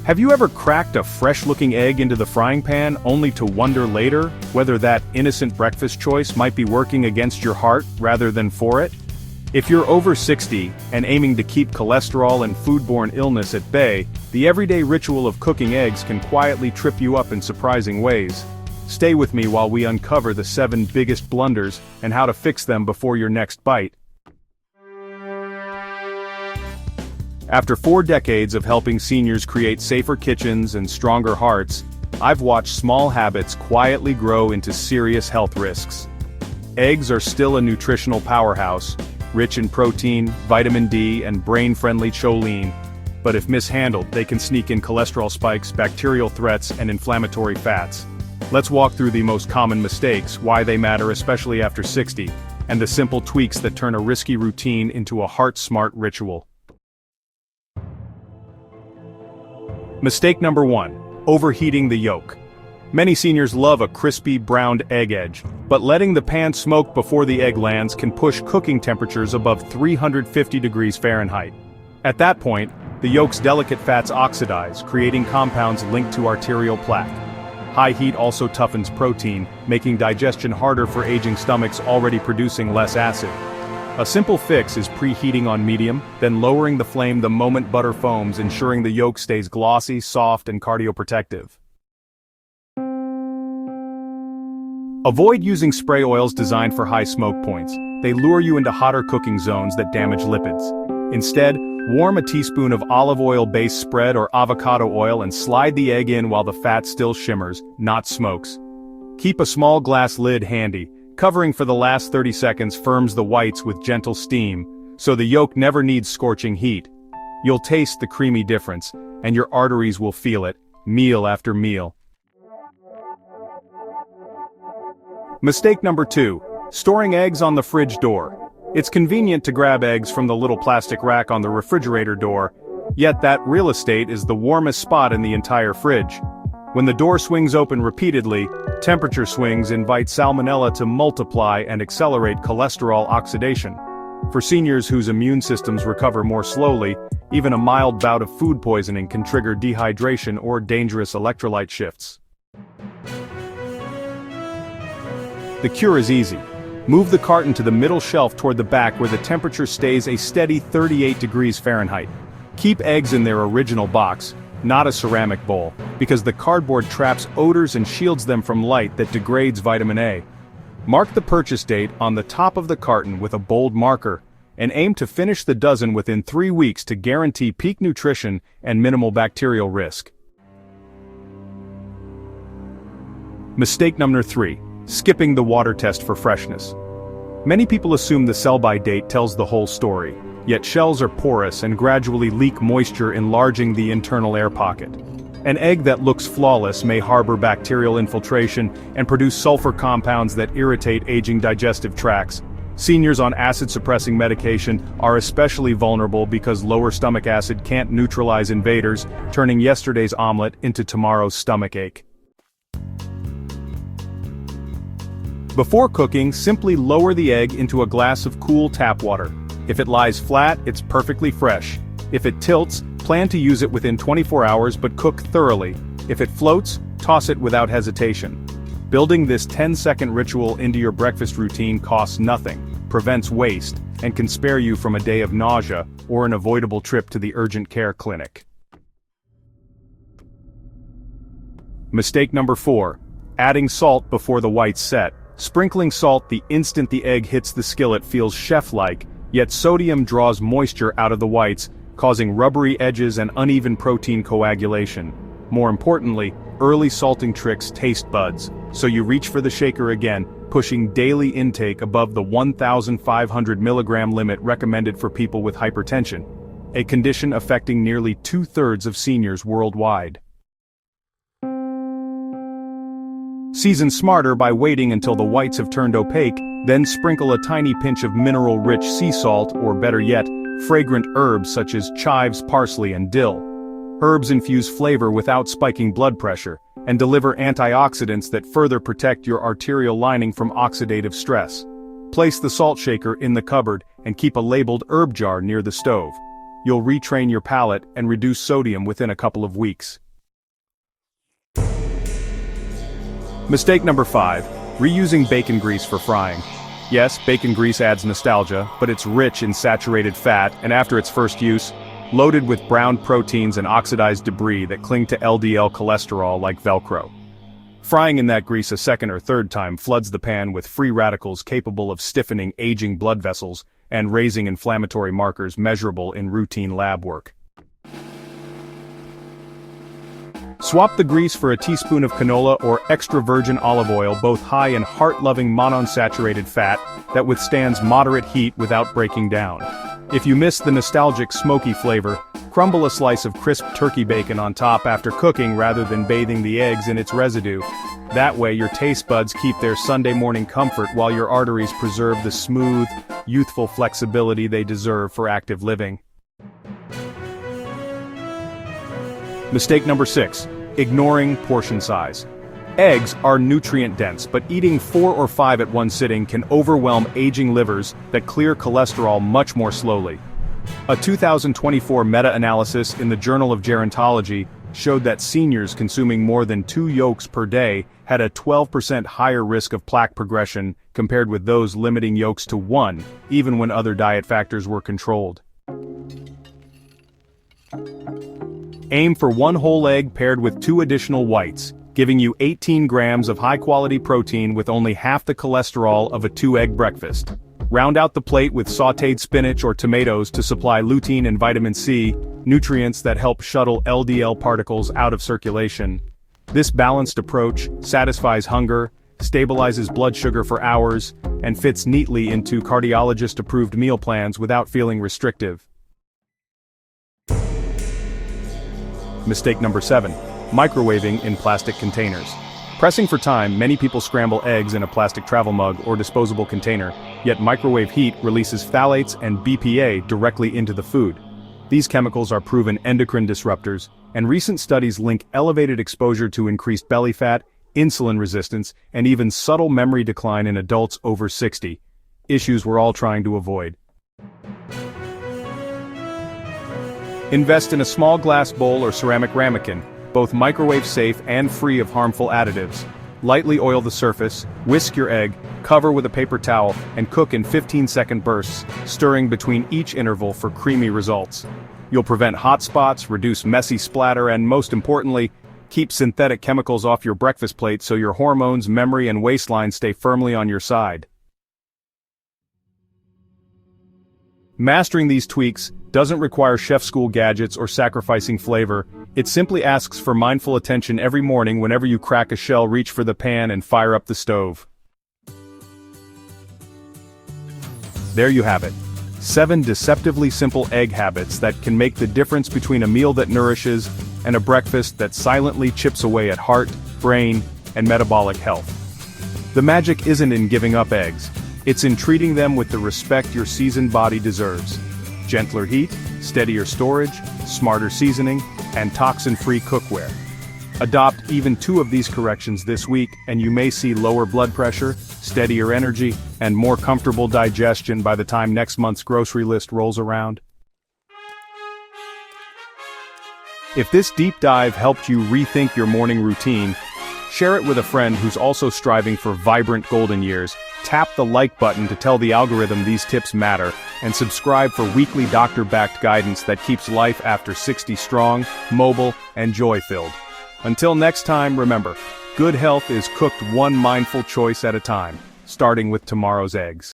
Have you ever cracked a fresh-looking egg into the frying pan only to wonder later whether that innocent breakfast choice might be working against your heart rather than for it? If you're over 60 and aiming to keep cholesterol and foodborne illness at bay, the everyday ritual of cooking eggs can quietly trip you up in surprising ways. Stay with me while we uncover the 7 biggest blunders and how to fix them before your next bite. After 4 decades of helping seniors create safer kitchens and stronger hearts, I've watched small habits quietly grow into serious health risks. Eggs are still a nutritional powerhouse, rich in protein, vitamin D, and brain-friendly choline, but if mishandled, they can sneak in cholesterol spikes, bacterial threats, and inflammatory fats. Let's walk through the most common mistakes, why they matter especially after 60, and the simple tweaks that turn a risky routine into a heart-smart ritual. Mistake number 1. Overheating the yolk. Many seniors love a crispy, browned egg edge, but letting the pan smoke before the egg lands can push cooking temperatures above 350 degrees Fahrenheit. At that point, the yolk's delicate fats oxidize, creating compounds linked to arterial plaque. High heat also toughens protein, making digestion harder for aging stomachs already producing less acid. A simple fix is preheating on medium, then lowering the flame the moment butter foams, ensuring the yolk stays glossy, soft, and cardioprotective. Avoid using spray oils designed for high smoke points. They lure you into hotter cooking zones that damage lipids. Instead, warm a teaspoon of olive oil-based spread or avocado oil and slide the egg in while the fat still shimmers, not smokes. Keep a small glass lid handy. Covering for the last 30 seconds firms the whites with gentle steam, so the yolk never needs scorching heat. You'll taste the creamy difference, and your arteries will feel it, meal after meal. Mistake number 2. Storing eggs on the fridge door. It's convenient to grab eggs from the little plastic rack on the refrigerator door, yet that real estate is the warmest spot in the entire fridge. When the door swings open repeatedly, temperature swings invite Salmonella to multiply and accelerate cholesterol oxidation. For seniors whose immune systems recover more slowly, even a mild bout of food poisoning can trigger dehydration or dangerous electrolyte shifts. The cure is easy. Move the carton to the middle shelf toward the back where the temperature stays a steady 38 degrees Fahrenheit. Keep eggs in their original box, not a ceramic bowl, because the cardboard traps odors and shields them from light that degrades vitamin A. Mark the purchase date on the top of the carton with a bold marker, and aim to finish the dozen within 3 weeks to guarantee peak nutrition and minimal bacterial risk. Mistake number 3. Skipping the water test for freshness. Many people assume the sell-by date tells the whole story. Yet shells are porous and gradually leak moisture, enlarging the internal air pocket. An egg that looks flawless may harbor bacterial infiltration and produce sulfur compounds that irritate aging digestive tracts. Seniors on acid-suppressing medication are especially vulnerable because lower stomach acid can't neutralize invaders, turning yesterday's omelet into tomorrow's stomachache. Before cooking, simply lower the egg into a glass of cool tap water. If it lies flat, it's perfectly fresh. If it tilts, plan to use it within 24 hours but cook thoroughly. If it floats, toss it without hesitation. Building this 10-second ritual into your breakfast routine costs nothing, prevents waste, and can spare you from a day of nausea or an avoidable trip to the urgent care clinic. Mistake number 4. Adding salt before the whites set. Sprinkling salt the instant the egg hits the skillet feels chef-like, yet sodium draws moisture out of the whites, causing rubbery edges and uneven protein coagulation. More importantly, early salting tricks taste buds, so you reach for the shaker again, pushing daily intake above the 1,500 milligram limit recommended for people with hypertension, a condition affecting nearly 2/3 of seniors worldwide. Season smarter by waiting until the whites have turned opaque, then sprinkle a tiny pinch of mineral-rich sea salt, or better yet, fragrant herbs such as chives, parsley, and dill. Herbs infuse flavor without spiking blood pressure, and deliver antioxidants that further protect your arterial lining from oxidative stress. Place the salt shaker in the cupboard and keep a labeled herb jar near the stove. you'll retrain your palate and reduce sodium within a couple of weeks. Mistake number 5. Reusing bacon grease for frying. Yes, bacon grease adds nostalgia, but it's rich in saturated fat and after its first use, loaded with brown proteins and oxidized debris that cling to LDL cholesterol like Velcro. Frying in that grease a second or third time floods the pan with free radicals capable of stiffening aging blood vessels and raising inflammatory markers measurable in routine lab work. Swap the grease for a teaspoon of canola or extra virgin olive oil, both high in heart-loving monounsaturated fat that withstands moderate heat without breaking down. If you miss the nostalgic smoky flavor, crumble a slice of crisp turkey bacon on top after cooking rather than bathing the eggs in its residue. That way your taste buds keep their Sunday morning comfort while your arteries preserve the smooth, youthful flexibility they deserve for active living. Mistake number 6. Ignoring portion size. Eggs are nutrient-dense, but eating 4 or 5 at one sitting can overwhelm aging livers that clear cholesterol much more slowly. A 2024 meta-analysis in the Journal of Gerontology showed that seniors consuming more than 2 yolks per day had a 12% higher risk of plaque progression compared with those limiting yolks to 1, even when other diet factors were controlled. Aim for 1 whole egg paired with 2 additional whites, giving you 18 grams of high-quality protein with only half the cholesterol of a 2-egg breakfast. Round out the plate with sautéed spinach or tomatoes to supply lutein and vitamin C, nutrients that help shuttle LDL particles out of circulation. This balanced approach satisfies hunger, stabilizes blood sugar for hours, and fits neatly into cardiologist-approved meal plans without feeling restrictive. Mistake number 7. Microwaving in plastic containers. Pressing for time, many people scramble eggs in a plastic travel mug or disposable container, yet microwave heat releases phthalates and BPA directly into the food. These chemicals are proven endocrine disruptors, and recent studies link elevated exposure to increased belly fat, insulin resistance, and even subtle memory decline in adults over 60. Issues we're all trying to avoid. Invest in a small glass bowl or ceramic ramekin, both microwave safe and free of harmful additives. Lightly oil the surface, whisk your egg, cover with a paper towel, and cook in 15-second bursts, stirring between each interval for creamy results. You'll prevent hot spots, reduce messy splatter, and most importantly, keep synthetic chemicals off your breakfast plate so your hormones, memory, and waistline stay firmly on your side. Mastering these tweaks doesn't require chef school gadgets or sacrificing flavor. It simply asks for mindful attention every morning whenever you crack a shell, reach for the pan, and fire up the stove. There you have it. 7 deceptively simple egg habits that can make the difference between a meal that nourishes and a breakfast that silently chips away at heart, brain, and metabolic health. The magic isn't in giving up eggs. It's in treating them with the respect your seasoned body deserves. Gentler heat, steadier storage, smarter seasoning, and toxin-free cookware. Adopt even 2 of these corrections this week and you may see lower blood pressure, steadier energy, and more comfortable digestion by the time next month's grocery list rolls around. If this deep dive helped you rethink your morning routine, share it with a friend who's also striving for vibrant golden years. Tap the like button to tell the algorithm these tips matter, and subscribe for weekly doctor-backed guidance that keeps life after 60 strong, mobile, and joy-filled. Until next time, remember, good health is cooked one mindful choice at a time, starting with tomorrow's eggs.